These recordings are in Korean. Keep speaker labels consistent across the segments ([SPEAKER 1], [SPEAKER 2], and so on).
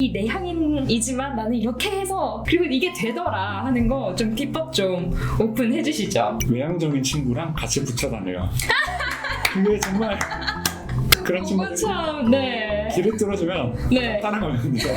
[SPEAKER 1] 이 내향인이지만 나는 이렇게 해서 그리고 이게 되더라 하는 거 좀 비법 좀 오픈해 주시죠.
[SPEAKER 2] 외향적인 친구랑 같이 붙여 다녀요. 근데 정말 그런
[SPEAKER 1] 그거
[SPEAKER 2] 친구들이
[SPEAKER 1] 참, 네.
[SPEAKER 2] 길을 뚫어주면
[SPEAKER 1] 네.
[SPEAKER 2] 따라가면 돼요.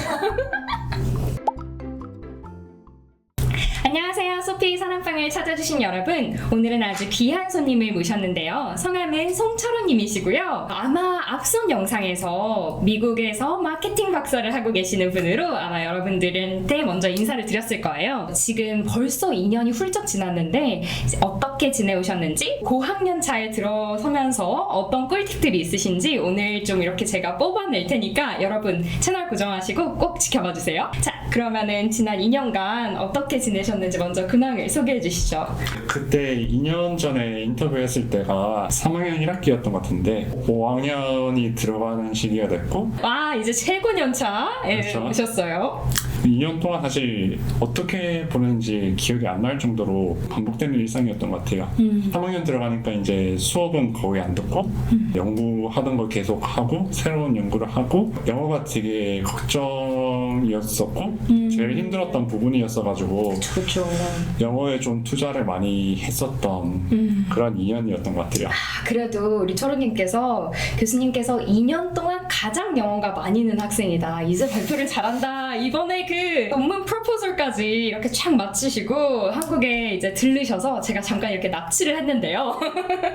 [SPEAKER 1] 안녕하세요. 소피 사랑방을 찾아주신 여러분, 오늘은 아주 귀한 손님을 모셨는데요. 성함은 송철호님이시고요. 아마 앞선 영상에서 미국에서 마케팅 박사를 하고 계시는 분으로 아마 여러분들한테 먼저 인사를 드렸을 거예요. 지금 벌써 2년이 훌쩍 지났는데 어떻게 지내오셨는지, 고학년 차에 들어서면서 어떤 꿀팁들이 있으신지 오늘 좀 이렇게 제가 뽑아낼 테니까 여러분 채널 고정하시고 꼭 지켜봐 주세요. 자, 그러면은 지난 2년간 어떻게 지내셨는지 먼저 근황을 소개해 주시죠.
[SPEAKER 2] 그때 2년 전에 인터뷰했을 때가 3학년 1학기였던 것 같은데 5학년이 들어가는 시기가 됐고
[SPEAKER 1] 와, 이제 최고 연차에
[SPEAKER 2] 그렇죠.
[SPEAKER 1] 오셨어요.
[SPEAKER 2] 2년 동안 사실 어떻게 보냈는지 기억이 안 날 정도로 반복되는 일상이었던 것 같아요. 3학년 들어가니까 이제 수업은 거의 안 듣고 연구하던 걸 계속 하고 새로운 연구를 하고 영어가 되게 걱정이었었고 제일 힘들었던 부분이었어가지고
[SPEAKER 1] 그렇죠.
[SPEAKER 2] 영어에 좀 투자를 많이 했었던 그런 2년이었던 것 같아요.
[SPEAKER 1] 그래도 우리 철호님께서 교수님께서 2년 동안 가장 영어가 많이 는 학생이다. 이제 발표를 잘한다. 이번에 그 논문 프로포설까지 이렇게 쫙 마치시고 한국에 이제 들르셔서 제가 잠깐 이렇게 납치를 했는데요.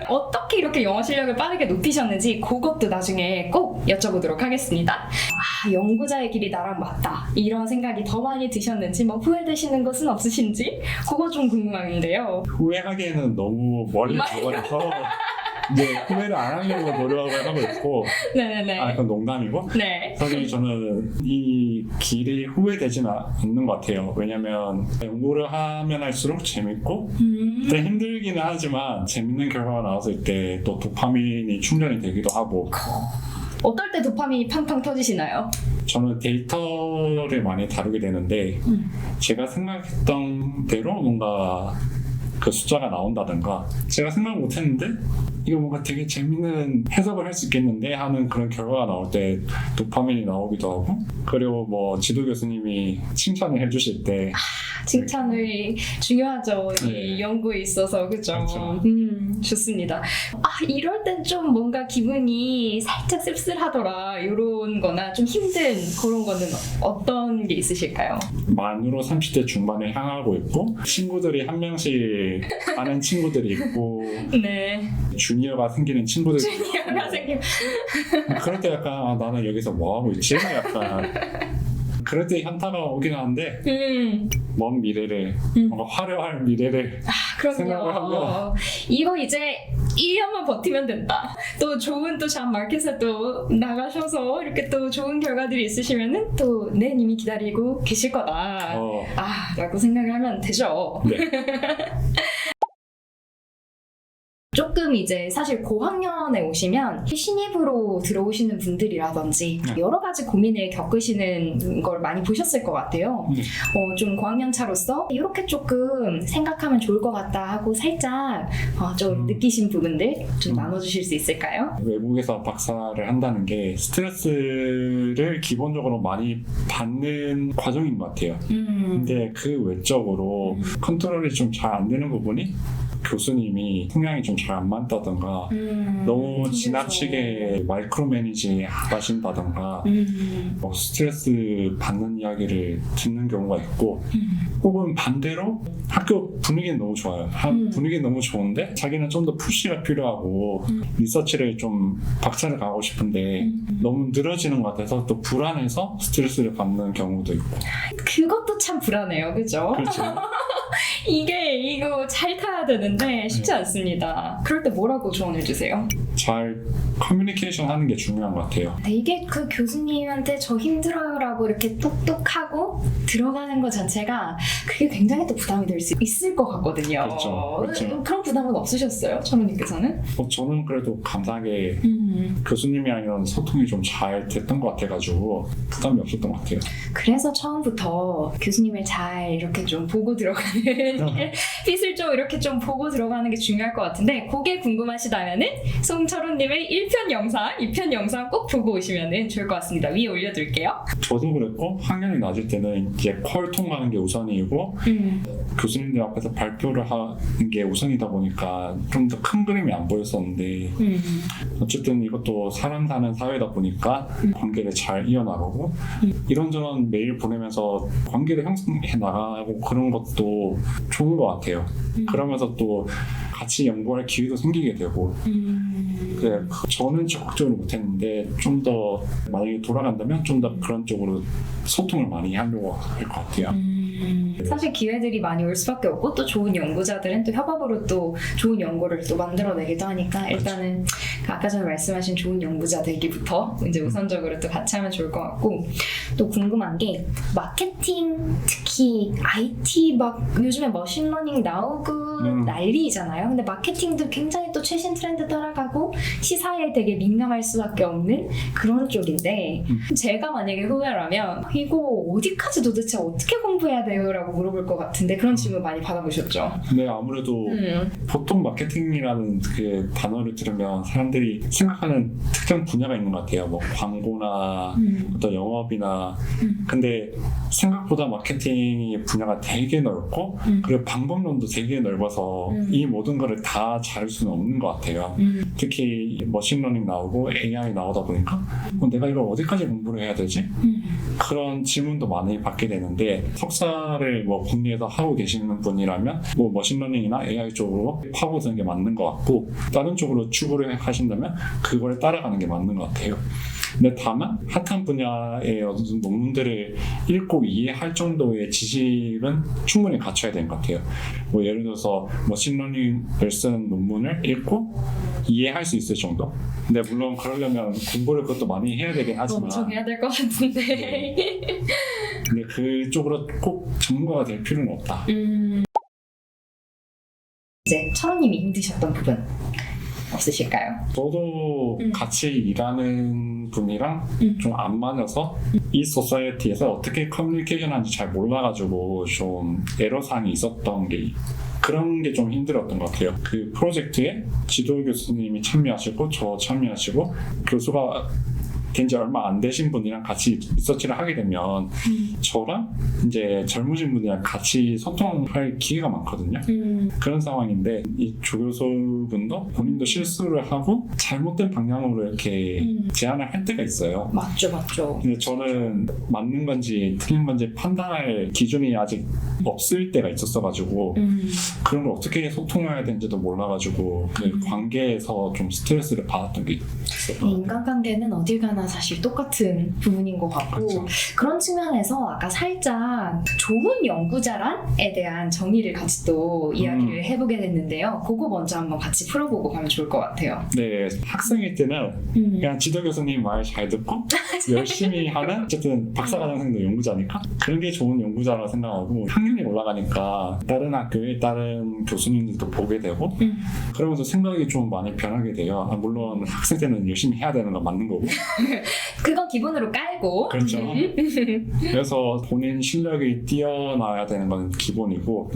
[SPEAKER 1] 어떻게 이렇게 영어 실력을 빠르게 높이셨는지 그것도 나중에 꼭 여쭤보도록 하겠습니다. 아, 연구자의 길이 나랑 맞다. 이런 생각이 더 많이 드셨는지 뭐 후회되시는 것은 없으신지 그거 좀 궁금한데요.
[SPEAKER 2] 후회하기에는 너무 멀리 가버려서 이제 후회를 안 하려고 노력을 하고 있고
[SPEAKER 1] 네네네.
[SPEAKER 2] 그건 농담이고
[SPEAKER 1] 네.
[SPEAKER 2] 사실 저는 이 길이 후회되지는 않는 것 같아요. 왜냐면 연구를 하면 할수록 재밌고 그때 힘들기는 하지만 재밌는 결과가 나왔을 때 또 도파민이 충전이 되기도 하고
[SPEAKER 1] 어떨 때 도파민이 팡팡 터지시나요?
[SPEAKER 2] 저는 데이터를 많이 다루게 되는데 제가 생각했던 대로 뭔가 그 숫자가 나온다든가 제가 생각 못했는데 이거 뭔가 되게 재밌는 해석을 할 수 있겠는데 하는 그런 결과가 나올 때 도파민이 나오기도 하고 그리고 뭐 지도 교수님이 칭찬을 해주실 때
[SPEAKER 1] 칭찬이 중요하죠. 이
[SPEAKER 2] 네.
[SPEAKER 1] 연구에 있어서 그죠?
[SPEAKER 2] 그렇죠.
[SPEAKER 1] 좋습니다. 아, 이럴 땐 좀 뭔가 기분이 살짝 씁쓸하더라 이런 거나 좀 힘든 그런 거는 어떤 게 있으실까요?
[SPEAKER 2] 만으로 30대 중반에 향하고 있고 친구들이 한 명씩 아는 친구들이 있고
[SPEAKER 1] 네.
[SPEAKER 2] 주니어가 생기는 친구들이
[SPEAKER 1] 주니어가 생기면
[SPEAKER 2] 그럴 때 약간 나는 여기서 뭐 하고 있지? 약간 그럴 때 현타가 오긴 하는데 먼 미래를 뭔가 화려할 미래를 생각을 하면
[SPEAKER 1] 그럼요. 이거 이제 1년만 버티면 된다. 또 좋은 또 잡 마켓에 또 나가셔서 이렇게 또 좋은 결과들이 있으시면은 또 내 님이 기다리고 계실 거다. 라고 생각을 하면 되죠.
[SPEAKER 2] 네.
[SPEAKER 1] 조금 이제 사실 고학년에 오시면 신입으로 들어오시는 분들이라든지 여러 가지 고민을 겪으시는 걸 많이 보셨을 것 같아요. 좀 고학년 차로서 이렇게 조금 생각하면 좋을 것 같다 하고 살짝 좀 느끼신 부분들 좀 나눠주실 수 있을까요?
[SPEAKER 2] 외국에서 박사를 한다는 게 스트레스를 기본적으로 많이 받는 과정인 것 같아요. 근데 그 외적으로 컨트롤이 좀 잘 안 되는 부분이 교수님이 성향이 좀 잘 안 맞다던가 너무 지나치게 마이크로 매니지 하신다던가 뭐 스트레스 받는 이야기를 듣는 경우가 있고 혹은 반대로 학교 분위기는 너무 좋아요. 분위기는 너무 좋은데 자기는 좀 더 푸시가 필요하고 리서치를 좀 박차를 가고 싶은데 너무 늘어지는 것 같아서 또 불안해서 스트레스를 받는 경우도 있고
[SPEAKER 1] 그것도 참 불안해요. 그죠?
[SPEAKER 2] 그렇죠.
[SPEAKER 1] 이거 잘 타야 되는데 쉽지 않습니다. 그럴 때 뭐라고 조언을 주세요?
[SPEAKER 2] 잘 커뮤니케이션 하는 게 중요한 것 같아요.
[SPEAKER 1] 이게 그 교수님한테 저 힘들어요라고 이렇게 똑똑하고 들어가는 것 자체가 그게 굉장히 또 부담이 될 수 있을 것 같거든요.
[SPEAKER 2] 그렇죠.
[SPEAKER 1] 그런 부담은 없으셨어요? 천우님께서는?
[SPEAKER 2] 저는 그래도 감사하게 교수님이랑 이런 소통이 좀 잘 됐던 것 같아가지고 부담이 없었던 것 같아요.
[SPEAKER 1] 그래서 처음부터 교수님을 잘 이렇게 좀 보고 들어가는 핏을 좀 이렇게 좀 보고 들어가는 게 중요할 것 같은데 그게 궁금하시다면은 송철호님의 이 편 영상 꼭 보고 오시면 좋을 것 같습니다. 위에 올려둘게요.
[SPEAKER 2] 저도 그랬고 학년이 낮을 때는 이제 퀄 통과하는 게 우선이고 교수님들 앞에서 발표를 하는 게 우선이다 보니까 좀 더 큰 그림이 안 보였었는데 어쨌든 이것도 사람 사는 사회다 보니까 관계를 잘 이어나가고 이런저런 메일 보내면서 관계를 형성해 나가고 그런 것도 좋은 것 같아요. 그러면서 또 같이 연구할 기회도 생기게 되고 네, 저는 적극적으로 못했는데 좀 더 만약에 돌아간다면 좀 더 그런 쪽으로 소통을 많이 하려고 할 것 같아요.
[SPEAKER 1] 사실 기회들이 많이 올 수밖에 없고 또 좋은 연구자들은 또 협업으로 또 좋은 연구를 또 만들어내기도 하니까 일단은 아까 전에 말씀하신 좋은 연구자 되기부터 이제 우선적으로 또 같이 하면 좋을 것 같고 또 궁금한 게 마케팅 특히 IT 막 요즘에 머신러닝 나오고 난리잖아요. 근데 마케팅도 굉장히 또 최신 트렌드 따라가고 시사에 되게 민감할 수밖에 없는 그런 쪽인데 제가 만약에 후배라면 이거 어디까지 도대체 어떻게 공부해야 돼요? 라고 물어볼 것 같은데 그런 질문 많이 받아보셨죠?
[SPEAKER 2] 네, 아무래도 보통 마케팅이라는 그 단어를 들으면 사람들이 생각하는 특정 분야가 있는 것 같아요. 뭐 광고나 어떤 영업이나 근데 생각보다 마케팅의 분야가 되게 넓고 그리고 방법론도 되게 넓어서 이 모든 거를 다 잘할 수는 없는 것 같아요. 특히 머신러닝 나오고 AI 나오다 보니까 내가 이걸 어디까지 공부를 해야 되지? 그런 질문도 많이 받게 되는데 석사를 뭐 국내에서 하고 계시는 분이라면 뭐 머신러닝이나 AI 쪽으로 파고드는 게 맞는 것 같고 다른 쪽으로 추구를 하신다면 그걸 따라가는 게 맞는 것 같아요. 근데 다만 핫한 분야의 어떤 논문들을 읽고 이해할 정도의 지식은 충분히 갖춰야 되는 것 같아요. 뭐 예를 들어서 머신러닝을 쓰는 논문을 읽고 이해할 수 있을 정도. 근데 물론 그러려면 공부를 그것도 많이 해야 되긴 하지만
[SPEAKER 1] 엄청 해야 될 것 같은데
[SPEAKER 2] 근데 그쪽으로 꼭 전문가가 될 필요는 없다.
[SPEAKER 1] 이제 철원님이 힘드셨던 부분 없으실까요?
[SPEAKER 2] 저도 같이 일하는 분이랑 좀 안 맞아서 이 소사이어티에서 어떻게 커뮤니케이션 하는지 잘 몰라가지고 좀 애로사항이 있었던 게 그런 게 좀 힘들었던 것 같아요. 그 프로젝트에 지도 교수님이 참여하시고 저 참여하시고 교수가 된 지 얼마 안 되신 분이랑 같이 리서치를 하게 되면 저랑 이제 젊으신 분이랑 같이 소통할 기회가 많거든요. 그런 상황인데 이 조교수분도 본인도 실수를 하고 잘못된 방향으로 이렇게 제안을 할 때가 있어요.
[SPEAKER 1] 맞죠.
[SPEAKER 2] 근데 저는 맞는 건지 틀린 건지 판단할 기준이 아직 없을 때가 있었어가지고 그런 걸 어떻게 소통해야 되는지도 몰라가지고 그 관계에서 좀 스트레스를 받았던 게 있었어요.
[SPEAKER 1] 인간관계는 어딜 가나 사실 똑같은 부분인 것 같고
[SPEAKER 2] 그렇죠.
[SPEAKER 1] 그런 측면에서 아까 살짝 좋은 연구자란에 대한 정의를 같이 또 이야기를 해보게 됐는데요. 그거 먼저 한번 같이 풀어보고 가면 좋을 것 같아요.
[SPEAKER 2] 네, 학생일 때는 그냥 지도 교수님 말 잘 듣고 열심히 하는 어쨌든 박사과정생도 연구자니까 그런 게 좋은 연구자라고 생각하고 학년이 올라가니까 다른 학교에 다른 교수님들도 보게 되고 그러면서 생각이 좀 많이 변하게 돼요. 물론 학생 때는 열심히 해야 되는 건 맞는 거고
[SPEAKER 1] 그건 기본으로 깔고
[SPEAKER 2] 그렇죠. 그래서 본인 실력이 뛰어나야 되는 건 기본이고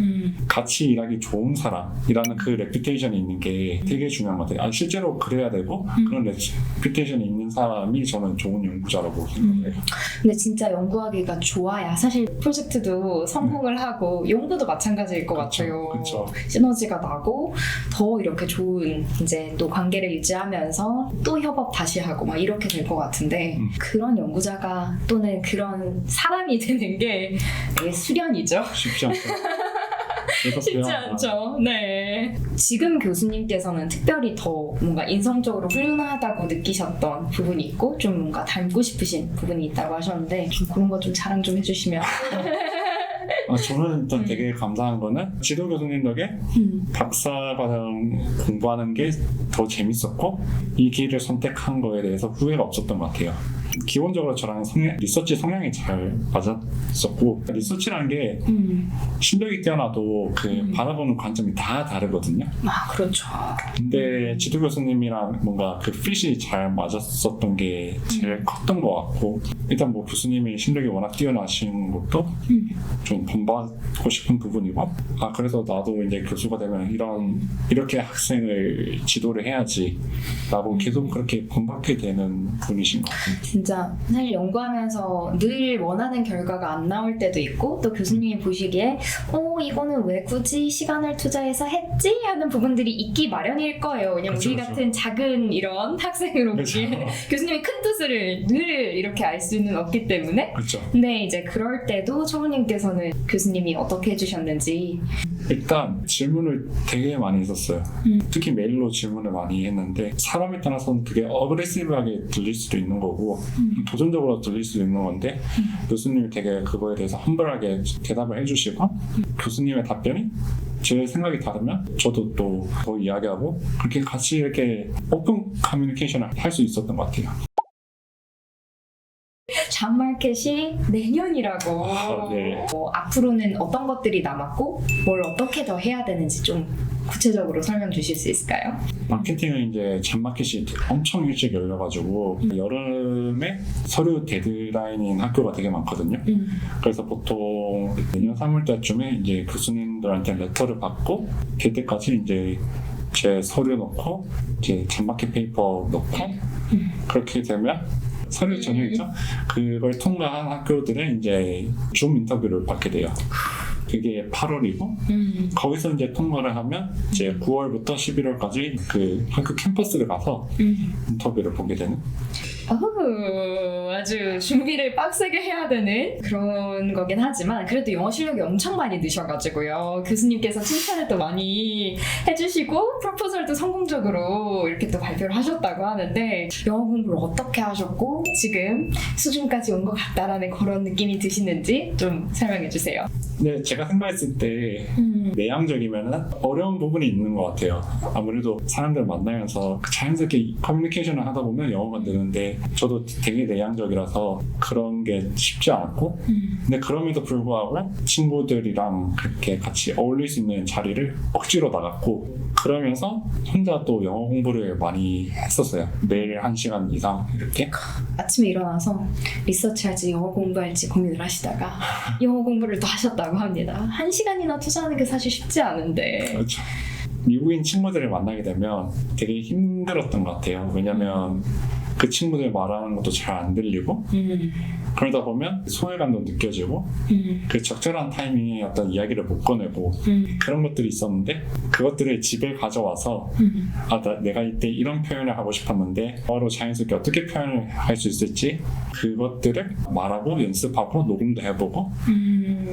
[SPEAKER 2] 같이 일하기 좋은 사람이라는 그 레퓨테이션이 있는 게 되게 중요한 것 같아요. 실제로 그래야 되고 그런 레퓨테이션이 있는 사람이 저는 좋은 연구자라고 생각해요.
[SPEAKER 1] 근데 진짜 연구하기가 좋아야 사실 프로젝트도 성공을 하고 연구도 마찬가지일 것 같아요.
[SPEAKER 2] 그쵸.
[SPEAKER 1] 시너지가 나고 더 이렇게 좋은 이제 또 관계를 유지하면서 또 협업 다시 하고 막 이렇게 될 것 같은데 그런 연구자가 또는 그런 사람이 되는 게 되게 수련이죠.
[SPEAKER 2] 쉽지 않죠.
[SPEAKER 1] 쉽지 않죠. 네. 지금 교수님께서는 특별히 더 뭔가 인성적으로 훌륭하다고 느끼셨던 부분이 있고 좀 뭔가 닮고 싶으신 부분이 있다고 하셨는데 좀 그런 거 좀 자랑 좀 해주시면.
[SPEAKER 2] 저는 일단 되게 감사한 거는 지도 교수님 덕에 박사과정 공부하는 게 더 재밌었고 이 길을 선택한 거에 대해서 후회가 없었던 것 같아요. 기본적으로 저랑 리서치 성향이 잘 맞았었고 리서치라는 게 실력이 뛰어나도 그 바라보는 관점이 다 다르거든요.
[SPEAKER 1] 아, 그렇죠.
[SPEAKER 2] 근데 지도 교수님이랑 뭔가 그 핏이 잘 맞았었던 게 제일 컸던 것 같고 일단 뭐 교수님이 실력이 워낙 뛰어나신 것도 좀 본받고 싶은 부분이고 그래서 나도 이제 교수가 되면 이렇게 학생을 지도를 해야지 라고 계속 그렇게 본받게 되는 분이신 것 같아요.
[SPEAKER 1] 진짜 사실 연구하면서 늘 원하는 결과가 안 나올 때도 있고 또 교수님이 보시기에 이거는 왜 굳이 시간을 투자해서 했지? 하는 부분들이 있기 마련일 거예요. 왜냐면
[SPEAKER 2] 그쵸,
[SPEAKER 1] 우리
[SPEAKER 2] 그쵸.
[SPEAKER 1] 같은 작은 이런 학생으로 보기에는 교수님이 큰 뜻을 늘 이렇게 알 수는 없기 때문에
[SPEAKER 2] 그렇죠.
[SPEAKER 1] 근데 이제 그럴 때도 초보님께서는 교수님이 어떻게 해주셨는지
[SPEAKER 2] 일단 질문을 되게 많이 했었어요. 특히 메일로 질문을 많이 했는데 사람에 따라서는 그게 어그레시브하게 들릴 수도 있는 거고 도전적으로 들릴 수도 있는 건데 교수님이 되게 그거에 대해서 험블하게 대답을 해주시고 교수님의 답변이 제 생각이 다르면 저도 또 더 이야기하고 그렇게 같이 이렇게 오픈 커뮤니케이션을 할 수 있었던 것 같아요.
[SPEAKER 1] 잡마켓이 내년이라고
[SPEAKER 2] 네.
[SPEAKER 1] 앞으로는 어떤 것들이 남았고 뭘 어떻게 더 해야 되는지 좀 구체적으로 설명 주실 수 있을까요?
[SPEAKER 2] 마케팅은 이제 잡마켓이 엄청 일찍 열려가지고 여름에 서류 데드라인인 학교가 되게 많거든요. 그래서 보통 내년 3월 달쯤에 이제 교수님들한테 레터를 받고 그때까지 이제 제 서류 넣고 이제 잡마켓 페이퍼 넣고 그렇게 되면 서류 전형이죠. 그걸 통과한 학교들은 이제 줌 인터뷰를 받게 돼요. 그게 8월이고 거기서 이제 통과를 하면 이제 9월부터 11월까지 그 학교 캠퍼스를 가서 인터뷰를 보게 되는.
[SPEAKER 1] 아주 준비를 빡세게 해야 되는 그런 거긴 하지만 그래도 영어 실력이 엄청 많이 느셔가지고요. 교수님께서 칭찬을 또 많이 해주시고 프로포설도 성공적으로 이렇게 또 발표를 하셨다고 하는데 영어 공부를 어떻게 하셨고 지금 수준까지 온 것 같다라는 그런 느낌이 드시는지 좀 설명해 주세요.
[SPEAKER 2] 근데 제가 생각했을 때 내향적이면은 어려운 부분이 있는 것 같아요. 아무래도 사람들 만나면서 자연스럽게 커뮤니케이션을 하다 보면 영어가 느는데 저도 되게 내향적이라서 그런 게 쉽지 않았고 근데 그럼에도 불구하고 친구들이랑 그렇게 같이 어울릴 수 있는 자리를 억지로 나갔고 그러면서 혼자 또 영어 공부를 많이 했었어요. 매일 1시간 이상 이렇게.
[SPEAKER 1] 아침에 일어나서 리서치할지 영어 공부할지 고민을 하시다가 영어 공부를 또 하셨다고 합니다. 1시간이나 투자하는 게 사실 쉽지 않은데
[SPEAKER 2] 그렇죠. 미국인 친구들을 만나게 되면 되게 힘들었던 것 같아요. 왜냐면 그 친구들 말하는 것도 잘 안 들리고 그러다 보면 소외감도 느껴지고 그 적절한 타이밍에 어떤 이야기를 못 꺼내고 그런 것들이 있었는데 그것들을 집에 가져와서 내가 이때 이런 표현을 하고 싶었는데 바로 자연스럽게 어떻게 표현을 할 수 있을지 그것들을 말하고 연습하고 녹음도 해보고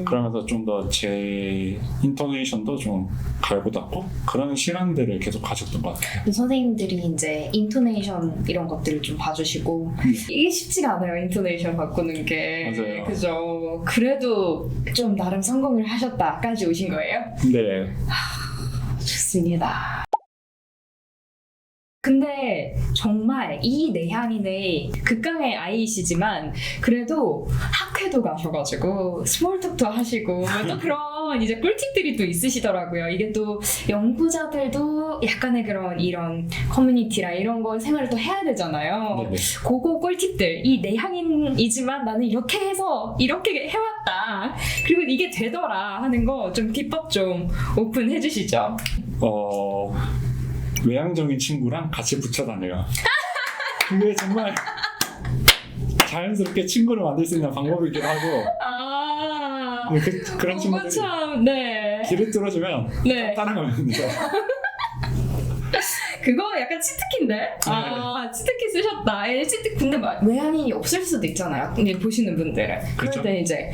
[SPEAKER 2] 그러면서 좀 더 제 인토네이션도 좀 갈고 닦고 그런 시간들을 계속 가졌던 것 같아요.
[SPEAKER 1] 선생님들이 이제 인토네이션 이런 것들을 좀 봐주시고 이게 쉽지가 않아요. 인토네이션 바꾸는 게.
[SPEAKER 2] 맞아요.
[SPEAKER 1] 그죠. 그래도 좀 나름 성공을 하셨다까지 오신 거예요?
[SPEAKER 2] 네.
[SPEAKER 1] 좋습니다. 근데 정말 이 내향인의 극강의 아이이시지만 그래도 학회도 가셔가지고 스몰톡도 하시고 또 그런 이제 꿀팁들이 또 있으시더라고요. 이게 또 연구자들도 약간의 그런 이런 커뮤니티라 이런 거 생활을 또 해야 되잖아요.
[SPEAKER 2] 네네.
[SPEAKER 1] 그거 꿀팁들 이 내향인이지만 나는 이렇게 해서 이렇게 해왔다 그리고 이게 되더라 하는 거 좀 비법 좀 오픈해 주시죠.
[SPEAKER 2] 외향적인 친구랑 같이 붙여 다녀요. 그게 정말 자연스럽게 친구를 만들 수 있는 방법이기도 하고 그런 친구들이
[SPEAKER 1] 참, 네.
[SPEAKER 2] 길을 뚫어주면
[SPEAKER 1] 네.
[SPEAKER 2] 따라가면 돼요.
[SPEAKER 1] 그거 약간 치트키인데? 치트키 쓰셨다. 근데 외향인이 없을 수도 있잖아요. 이제 보시는 분들은. 그럴
[SPEAKER 2] 그쵸.
[SPEAKER 1] 때 이제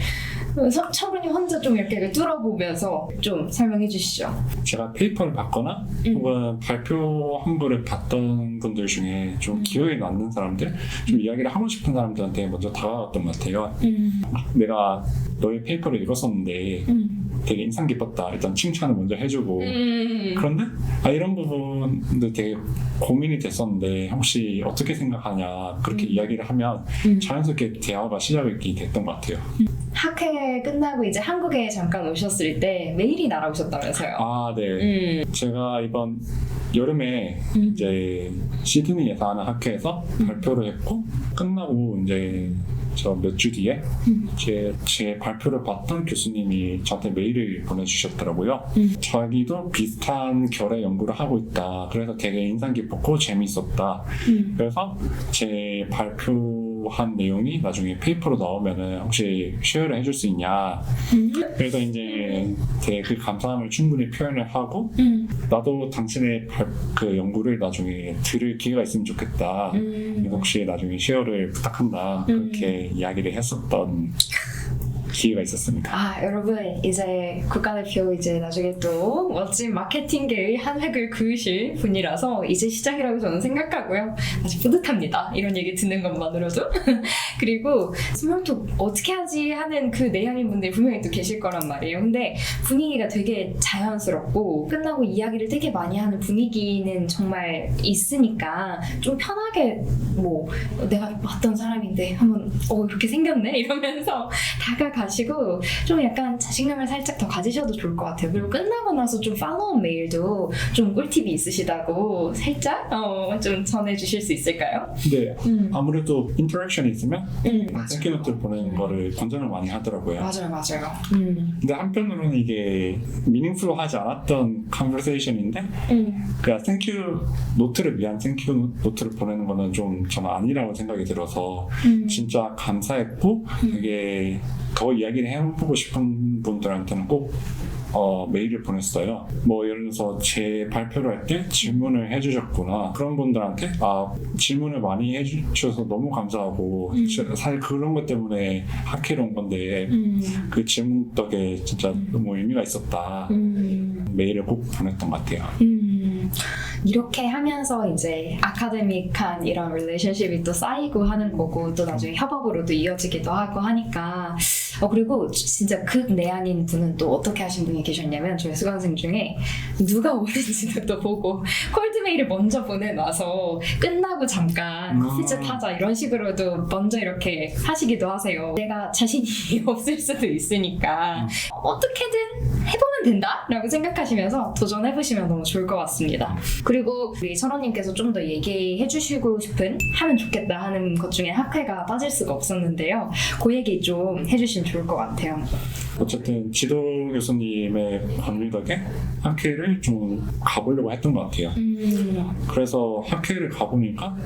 [SPEAKER 1] 차분히 혼자 좀 이렇게 뚫어보면서 좀 설명해 주시죠.
[SPEAKER 2] 제가 페이퍼를 받거나 혹은 발표 한 거를 봤던 분들 중에 좀 기억에 남는 사람들, 좀 이야기를 하고 싶은 사람들한테 먼저 다가갔던 것 같아요. 내가 너의 페이퍼를 읽었었는데 되게 인상 깊었다. 일단 칭찬을 먼저 해주고 그런데 이런 부분도 되게 고민이 됐었는데 혹시 어떻게 생각하냐 그렇게 이야기를 하면 자연스럽게 대화가 시작이 됐던 것 같아요.
[SPEAKER 1] 학회 끝나고 이제 한국에 잠깐 오셨을 때 메일이 날아오셨다면서요?
[SPEAKER 2] 네. 제가 이번 여름에 이제 시드니에서 하는 학회에서 발표를 했고 끝나고 이제 저 몇 주 뒤에 제 발표를 봤던 교수님이 저한테 메일을 보내주셨더라고요. 자기도 비슷한 결의 연구를 하고 있다. 그래서 되게 인상 깊었고 재밌었다. 그래서 제 발표한 내용이 나중에 페이퍼로 나오면은 혹시 쉐어를 해줄 수 있냐. 그래서 이제 되게 그 감사함을 충분히 표현을 하고 나도 당신의 그 연구를 나중에 들을 기회가 있으면 좋겠다. 그래서 혹시 나중에 쉐어를 부탁한다. 그렇게 이야기를 했었던 기회가 있었습니다.
[SPEAKER 1] 여러분 이제 국가대표 이제 나중에 또 멋진 마케팅계의 한 획을 그으실 분이라서 이제 시작이라고 저는 생각하고요. 아주 뿌듯합니다. 이런 얘기 듣는 것만으로도. 그리고 스몰톡 어떻게 하지 하는 그 내향인 분들이 분명히 또 계실 거란 말이에요. 근데 분위기가 되게 자연스럽고 끝나고 이야기를 되게 많이 하는 분위기는 정말 있으니까 좀 편하게 뭐 내가 봤던 사람인데 한번 이렇게 생겼네 이러면서 다가가시고 좀 약간 자신감을 살짝 더 가지셔도 좋을 것 같아요. 그리고 끝나고 나서 좀 팔로우 메일도 좀 꿀팁이 있으시다고 살짝 좀 전해주실 수 있을까요?
[SPEAKER 2] 근데 아무래도 인터랙션이 있으면 땡큐노트를 보내는 거를 권장을 많이 하더라고요.
[SPEAKER 1] 맞아요.
[SPEAKER 2] 근데 한편으로는 이게 미닝풀하지 않았던 컨버세이션인데 그냥 땡큐 노트를 위한 땡큐 노트를 보내는 거는 좀 저는 아니라고 생각이 들어서 진짜 감사했고 되게 더 이야기를 해보고 싶은 분들한테는 꼭 메일을 보냈어요. 뭐 예를 들어서 제 발표를 할 때 질문을 해주셨구나. 그런 분들한테 질문을 많이 해주셔서 너무 감사하고 사실 그런 것 때문에 학회로 온 건데 그 질문 덕에 진짜 너무 의미가 있었다. 메일을 꼭 보냈던 것 같아요.
[SPEAKER 1] 이렇게 하면서 이제 아카데믹한 이런 릴레이션십이 또 쌓이고 하는 거고 또 나중에 협업으로도 이어지기도 하고 하니까 그리고 진짜 극내향인 분은 또 어떻게 하신 분이 계셨냐면 저희 수강생 중에 누가 오는지도 또 보고 콜드메일을 먼저 보내놔서 끝나고 잠깐 커피집 하자 이런 식으로도 먼저 이렇게 하시기도 하세요. 내가 자신이 없을 수도 있으니까 어떻게든 해보면 된다 라고 생각하시면서 도전해보시면 너무 좋을 것 같습니다. 그리고 우리 철원님께서 좀 더 얘기해 주시고 싶은 하면 좋겠다 하는 것 중에 학회가 빠질 수가 없었는데요. 그 얘기 좀 해주시면 좋을 것 같아요.
[SPEAKER 2] 어쨌든 지도 교수님의 권유 덕에 학회를 좀 가보려고 했던 것 같아요. 그래서 학회를 가보니까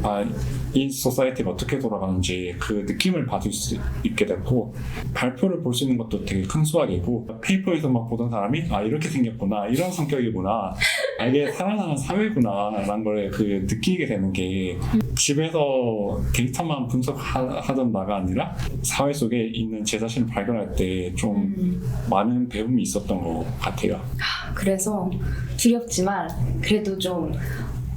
[SPEAKER 2] 이 소사이티가 어떻게 돌아가는지 그 느낌을 받을 수 있게 됐고 발표를 볼 수 있는 것도 되게 큰 수확이고 페이퍼에서 막 보던 사람이 이렇게 생겼구나 이런 성격이구나 이게 살아나는 사회구나 라는 걸 느끼게 되는 게 집에서 데이터만 분석하던 나가 아니라 사회 속에 있는 제 자신을 발견할 때 좀 많은 배움이 있었던 것 같아요.
[SPEAKER 1] 그래서 두렵지만 그래도 좀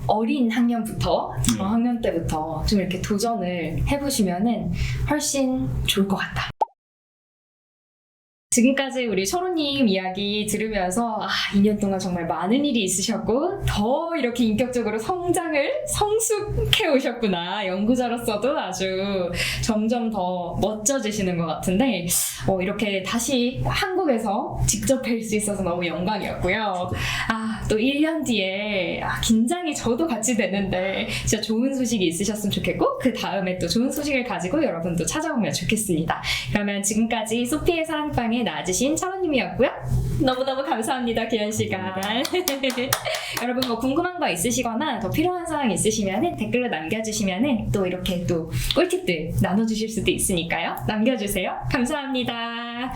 [SPEAKER 1] 어린 학년부터 저학년 때부터 좀 이렇게 도전을 해보시면은 훨씬 좋을 것 같다. 지금까지 우리 철호님 이야기 들으면서 2년 동안 정말 많은 일이 있으셨고 더 이렇게 인격적으로 성숙해 오셨구나. 연구자로서도 아주 점점 더 멋져지시는 것 같은데 이렇게 다시 한국에서 직접 뵐 수 있어서 너무 영광이었고요. 또 1년 뒤에 긴장이 저도 같이 되는데 진짜 좋은 소식이 있으셨으면 좋겠고 그 다음에 또 좋은 소식을 가지고 여러분도 찾아오면 좋겠습니다. 그러면 지금까지 소피의 사랑방에 나와주신 철호님이었고요. 너무너무 감사합니다. 귀한 시간. 여러분 뭐 궁금한 거 있으시거나 더 필요한 사항 있으시면 댓글로 남겨주시면 또 이렇게 또 꿀팁들 나눠주실 수도 있으니까요. 남겨주세요. 감사합니다.